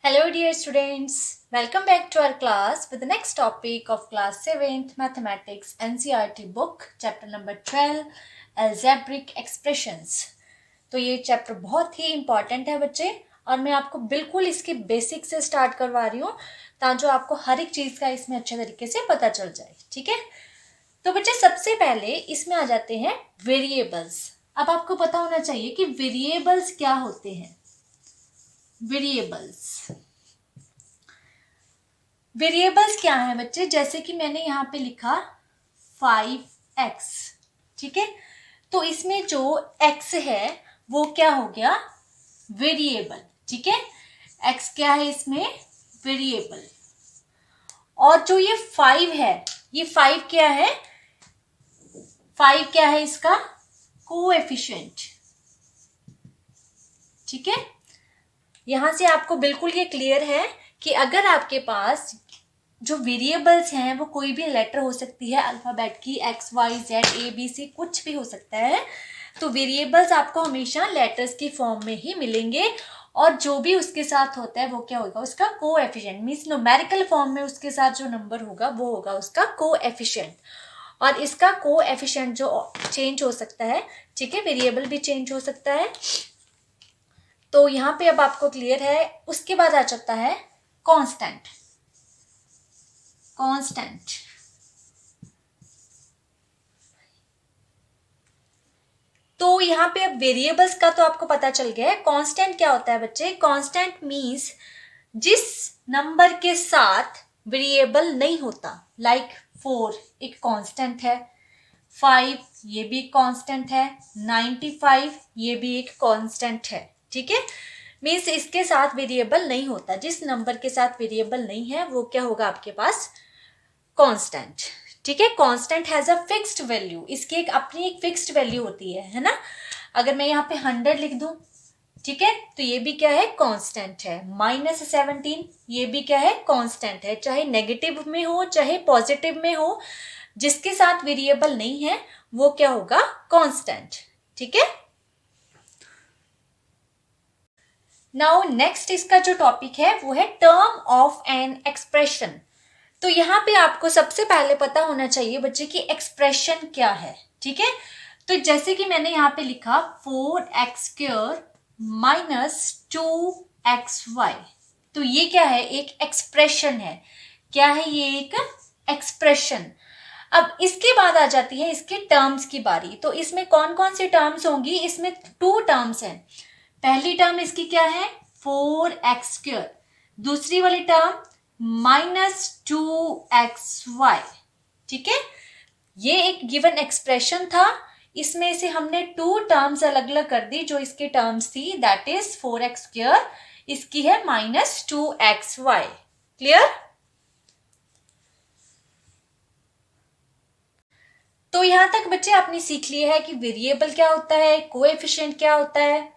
Hello dear students, welcome back to our class with the next topic of class 7th Mathematics NCERT book chapter number 12 Algebraic Expressions। तो ये chapter बहुत ही important है बच्चे, और मैं आपको बिल्कुल इसके बेसिक से स्टार्ट करवा रही हूँ ताकि आपको हर एक चीज़ का इसमें अच्छे तरीके से पता चल जाए। ठीक है, तो बच्चे सबसे पहले इसमें आ जाते हैं वेरिएबल्स। अब आपको पता होना चाहिए कि वेरिएबल्स क्या होते हैं। वेरिएबल्स क्या है बच्चे, जैसे कि मैंने यहाँ पे लिखा 5x, ठीक है, तो इसमें जो x है वो क्या हो गया, वेरिएबल। ठीक है, x क्या है इसमें, वेरिएबल। और जो ये 5 है, ये 5 क्या है, 5 क्या है इसका कोएफिशिएंट। ठीक है, यहां से आपको बिल्कुल ये क्लियर है कि अगर आपके पास जो वेरिएबल्स हैं वो कोई भी लेटर हो सकती है अल्फाबेट की, X Y Z A B C कुछ भी हो सकता है, तो वेरिएबल्स आपको हमेशा लेटर्स की फॉर्म में ही मिलेंगे। और जो भी उसके साथ होता है वो क्या होगा, उसका कोएफिशिएंट, मींस न्यूमेरिकल फॉर्म में उसके साथ जो नंबर होगा वो होगा उसका कोएफिशिएंट। और इसका कोएफिशिएंट जो चेंज हो सकता है, ठीक है, वेरिएबल भी चेंज हो सकता है। तो यहाँ पे अब आपको क्लियर है। उसके बाद आ जाता है कांस्टेंट। तो यहाँ पे अब वेरिएबल्स का तो आपको पता चल गया है। कांस्टेंट क्या होता है बच्चे, कांस्टेंट मींस जिस नंबर के साथ वेरिएबल नहीं होता, लाइक 4 एक कांस्टेंट है, 5 ये भी कांस्टेंट है, 95 ये भी एक कांस्टेंट है। ठीक है, मीन्स इसके साथ वेरिएबल नहीं होता, जिस नंबर के साथ वेरिएबल नहीं है वो क्या होगा आपके पास, कांस्टेंट। ठीक है, constant has a fixed value, इसकी एक अपनी एक फिक्स्ड वैल्यू होती है ना। अगर मैं यहाँ पे 100 लिख दूं, ठीक है, तो ये भी क्या है, कांस्टेंट है। -17 ये भी क्या है, कांस्टेंट है, चाहे नेगेटिव में हो चाहे पॉजिटिव में हो, जिसके साथ वेरिएबल नहीं है वो क्या होगा, कांस्टेंट। ठीक है, नाउ नेक्स्ट इसका जो टॉपिक है वो है टर्म ऑफ एन एक्सप्रेशन। तो यहाँ पे आपको सबसे पहले पता होना चाहिए बच्चे की एक्सप्रेशन क्या है। ठीक है, तो जैसे कि मैंने यहाँ पे लिखा 4x² - 2xy, तो ये क्या है, एक एक्सप्रेशन है। क्या है ये, एक एक्सप्रेशन। अब इसके बाद आ जाती है इसके टर्म्स की बारी। तो इसमें कौन कौन सी टर्म्स होंगी, इसमें 2 टर्म्स हैं। पहली टर्म इसकी क्या है, 4x², दूसरी वाली टर्म -2xy। ठीक है, ये एक गिवन एक्सप्रेशन था, इसमें से हमने 2 टर्म्स अलग अलग कर दी। जो इसकी टर्म्स थी दैट इज 4x², इसकी है -2xy। क्लियर। तो यहां तक बच्चे आपने सीख लिया है कि वेरिएबल क्या होता है, कोएफिशिएंट क्या होता है,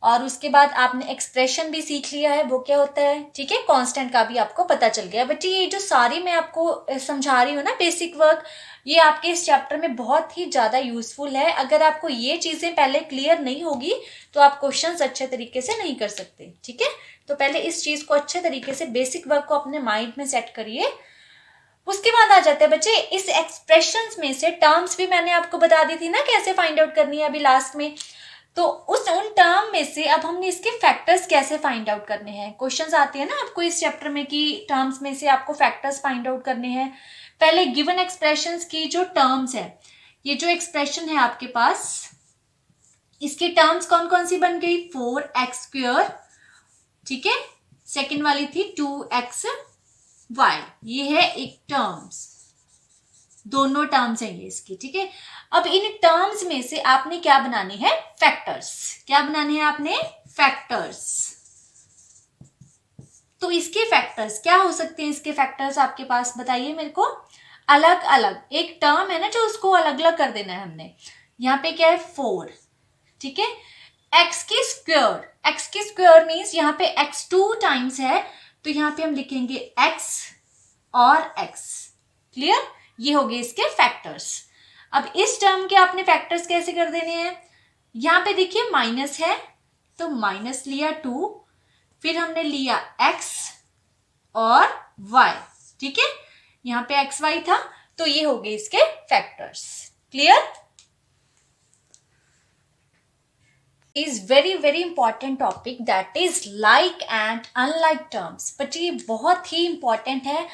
और उसके बाद आपने एक्सप्रेशन भी सीख लिया है वो क्या होता है। ठीक है, कांस्टेंट का भी आपको पता चल गया। बच्चे ये जो सारी मैं आपको समझा रही हूँ ना बेसिक वर्क, ये आपके इस चैप्टर में बहुत ही ज़्यादा यूजफुल है। अगर आपको ये चीज़ें पहले क्लियर नहीं होगी तो आप क्वेश्चंस अच्छे तरीके से नहीं कर सकते। ठीक है, तो पहले इस चीज़ को अच्छे तरीके से बेसिक वर्क को अपने माइंड में सेट करिए। उसके बाद आ जाते हैं बच्चे इस एक्सप्रेशंस में से टर्म्स भी मैंने आपको बता दी थी ना कैसे फाइंड आउट करनी है अभी लास्ट में। तो उन टर्म में से अब हमने इसके फैक्टर्स कैसे फाइंड आउट करने हैं। क्वेश्चंस आते हैं ना आपको इस चैप्टर में कि टर्म्स में से आपको फैक्टर्स फाइंड आउट करने हैं। पहले गिवन एक्सप्रेशंस की जो टर्म्स है, ये जो एक्सप्रेशन है आपके पास, इसकी टर्म्स कौन कौन सी बन गई, 4x², ठीक है, सेकेंड वाली थी 2xy, ये है एक टर्म्स, दोनों टर्म्स हैं ये इसकी। ठीक है, अब इन टर्म्स में से आपने क्या बनाने हैं, फैक्टर्स। क्या बनाने हैं आपने, फैक्टर्स। तो इसके फैक्टर्स क्या हो सकते हैं, इसके फैक्टर्स आपके पास बताइए मेरे को। अलग अलग एक टर्म है ना जो उसको अलग अलग कर देना है हमने। यहाँ पे क्या है, 4, ठीक है, एक्स की स्क्वायर मीन्स यहाँ पे x 2 टाइम्स है, तो यहाँ पे हम लिखेंगे x और x। क्लियर, ये हो गए इसके फैक्टर्स। अब इस टर्म के आपने फैक्टर्स कैसे कर देने हैं, यहाँ पे देखिए माइनस है तो माइनस लिया 2, फिर हमने लिया x और y, ठीक है, यहाँ पे x y था, तो ये हो गए इसके factors. Clear? Is very very important topic, that is like and unlike terms. But ये बहुत ही इंपॉर्टेंट है।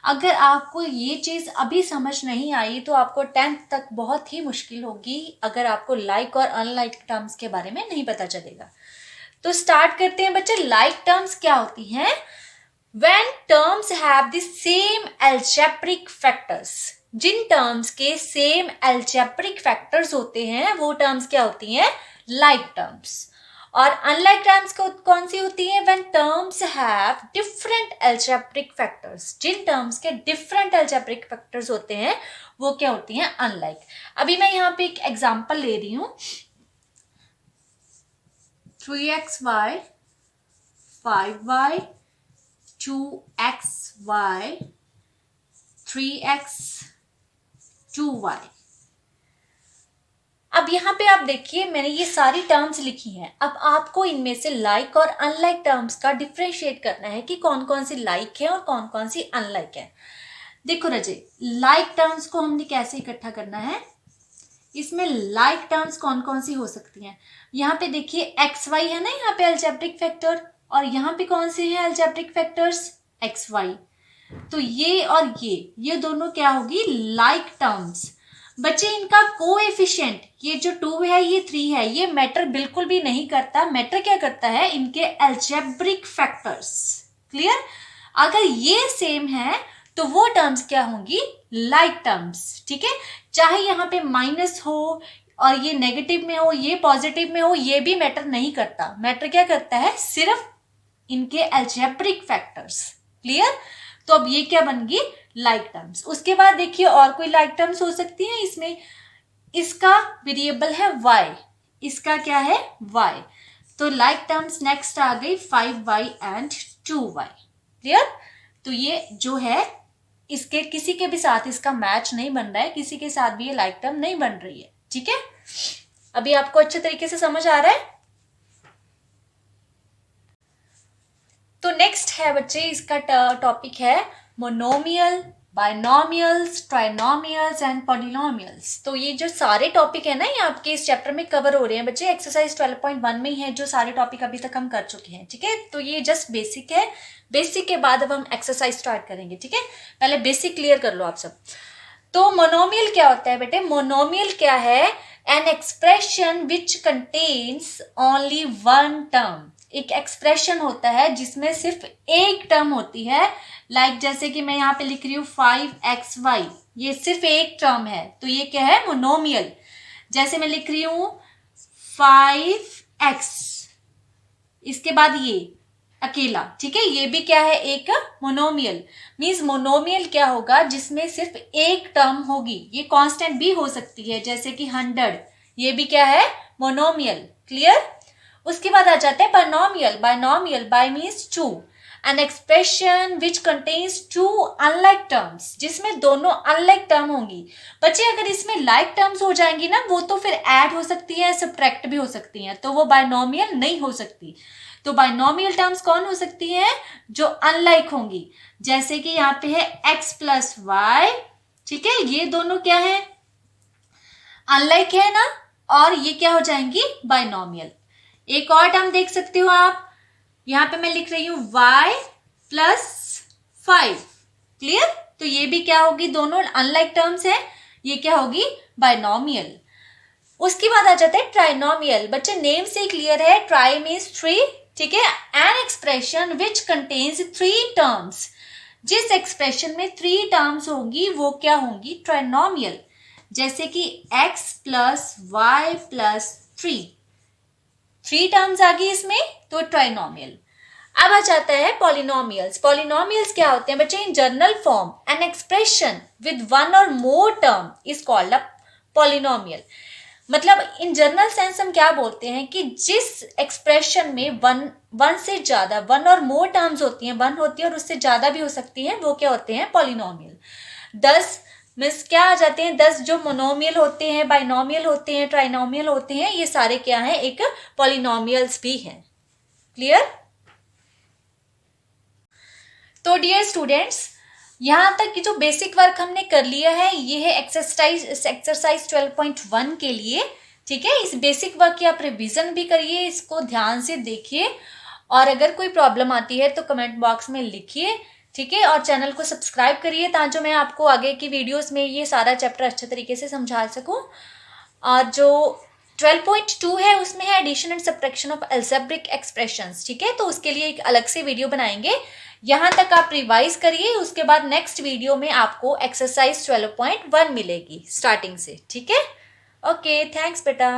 अगर आपको ये चीज अभी समझ नहीं आई तो आपको 10th तक बहुत ही मुश्किल होगी, अगर आपको लाइक और अनलाइक टर्म्स के बारे में नहीं पता चलेगा। तो स्टार्ट करते हैं बच्चे। लाइक टर्म्स क्या होती हैं? When terms have the same algebraic factors, जिन टर्म्स के सेम algebraic factors होते हैं वो टर्म्स क्या होती हैं? Like terms. और अनलाइक टर्म्स कौन सी होती है? When terms have different algebraic factors, जिन टर्म्स के डिफरेंट algebraic factors होते हैं वो क्या होती हैं? अनलाइक। अभी मैं यहाँ पे एक एग्जाम्पल ले रही हूँ। 3xy 5y 2xy 3x 2y। अब यहाँ पे आप देखिए मैंने ये सारी टर्म्स लिखी हैं। अब आपको इनमें से लाइक और अनलाइक टर्म्स का डिफरेंशिएट करना है कि कौन कौन सी लाइक है और कौन कौन सी अनलाइक है। देखो रजे, लाइक टर्म्स को हमने कैसे इकट्ठा करना है? इसमें लाइक टर्म्स कौन कौन सी हो सकती हैं? यहाँ पे देखिए एक्स वाई है ना, यहाँ पे अलजेब्रिक फैक्टर, और यहाँ पे कौन से हैं अलजेब्रिक फैक्टर्स? X Y. तो ये और ये दोनों क्या होगी? Like terms. बच्चे इनका कोएफिशिएंट, ये जो 2 है ये 3 है, ये मैटर बिल्कुल भी नहीं करता। मैटर क्या करता है? इनके अलजेब्रिक फैक्टर्स। क्लियर? अगर ये सेम है तो वो टर्म्स क्या होंगी? Like terms. ठीक है, चाहे यहाँ पे माइनस हो और ये नेगेटिव में हो, ये पॉजिटिव में हो, ये भी मैटर नहीं करता। मैटर क्या करता है? सिर्फ इनके अलजेब्रिक फैक्टर्स। क्लियर? तो अब ये क्या बन गई? Like terms. उसके बाद देखिए और कोई लाइक टर्म्स हो सकती है इसमें। इसका वेरिएबल है y, इसका क्या है? y। तो लाइक टर्म्स नेक्स्ट आ गई 5y एंड 2y। क्लियर? तो ये जो है इसके किसी के भी साथ इसका मैच नहीं बन रहा है, किसी के साथ भी ये लाइक टर्म नहीं बन रही है। ठीक है, अभी आपको अच्छे तरीके से समझ आ रहा है? तो नेक्स्ट है बच्चे, इसका टॉपिक है मोनोमियल, बायनोमियल्स, ट्राइनोमियल्स एंड पॉलिनोमियल्स। तो ये जो सारे टॉपिक है ना, ये आपके इस चैप्टर में कवर हो रहे हैं बच्चे। एक्सरसाइज 12.1 में ही है जो सारे टॉपिक अभी तक हम कर चुके हैं। ठीक है, तो ये जस्ट बेसिक है। बेसिक के बाद अब हम एक्सरसाइज स्टार्ट करेंगे। ठीक है, पहले बेसिक क्लियर कर लो आप सब। तो मोनोमियल क्या होता है बेटे? मोनोमियल क्या है? An expression which contains only one term. एक एक्सप्रेशन होता है जिसमें सिर्फ एक टर्म होती है। लाइक जैसे कि मैं यहाँ पे लिख रही हूँ 5xy, ये सिर्फ एक टर्म है, तो ये क्या है? मोनोमियल। जैसे मैं लिख रही हूँ 5x, इसके बाद ये अकेला, ठीक है, ये भी क्या है? एक मोनोमियल। मींस मोनोमियल क्या होगा? जिसमें सिर्फ एक टर्म होगी। ये कांस्टेंट भी हो सकती है, जैसे कि 100, ये भी क्या है? मोनोमियल। क्लियर? उसके बाद आ जाते हैं binomial. Binomial, bye means 2, an expression which contains 2 unlike terms, जिसमें दोनों अनलाइक टर्म होंगी। बच्चे अगर इसमें लाइक टर्म्स हो जाएंगी ना, वो तो फिर ऐड हो सकती है, सब्ट्रैक्ट भी हो सकती हैं, तो वो बायनोमियल नहीं हो सकती। तो बायनोमियल टर्म्स कौन हो सकती हैं? जो अनलाइक होंगी। जैसे कि यहाँ पे है x प्लस वाई, ठीक है, ये दोनों क्या है? अनलाइक है ना, और ये क्या हो जाएंगी? बायनोमियल। एक और टर्म देख सकते हो आप, यहाँ पे मैं लिख रही हूँ y प्लस 5। क्लियर? तो ये भी क्या होगी? दोनों अनलाइक टर्म्स है, ये क्या होगी? बायनोमियल। उसके बाद आ जाता है ट्राइनोमियल। बच्चे नेम से क्लियर है, ट्राई मीन्स 3, ठीक है, an expression which contains 3 terms. जिस एक्सप्रेशन में 3 टर्म्स होंगी वो क्या होंगी? ट्राइनोमियल। जैसे कि x plus Y plus 3 terms आ गई इसमें, तो ट्राइनोमियल। अब आ जाता है पॉलिनोमियल्स। पॉलिनोमियल्स क्या होते हैं बच्चे? In general form an expression with one और more term is called a polynomial. मतलब इन जनरल सेंस हम क्या बोलते हैं कि जिस एक्सप्रेशन में वन से ज्यादा, वन और मोर टर्म्स होती हैं, वन होती है और उससे ज्यादा भी हो सकती हैं, वो क्या होते हैं? पॉलिनोमियल। 10 मीन्स क्या आ जाते हैं? 10 जो मोनोमियल होते हैं, बाइनोमियल होते हैं, ट्राइनोमियल होते हैं, ये सारे क्या हैं? एक पॉलिनोमियल्स भी हैं। क्लियर? तो डियर स्टूडेंट्स, यहाँ तक की जो बेसिक वर्क हमने कर लिया है ये है एक्सरसाइज 12.1 के लिए। ठीक है, इस बेसिक वर्क की आप रिवीजन भी करिए, इसको ध्यान से देखिए, और अगर कोई प्रॉब्लम आती है तो कमेंट बॉक्स में लिखिए। ठीक है, और चैनल को सब्सक्राइब करिए ताकि मैं आपको आगे की वीडियोस में ये सारा चैप्टर अच्छे तरीके से समझा सकूं। और जो 12.2 है उसमें है addition and subtraction of algebraic expressions. ठीक है, तो उसके लिए एक अलग से वीडियो बनाएंगे। यहाँ तक आप रिवाइज करिए, उसके बाद नेक्स्ट वीडियो में आपको एक्सरसाइज 12.1 मिलेगी स्टार्टिंग से। ठीक है, ओके, थैंक्स बेटा।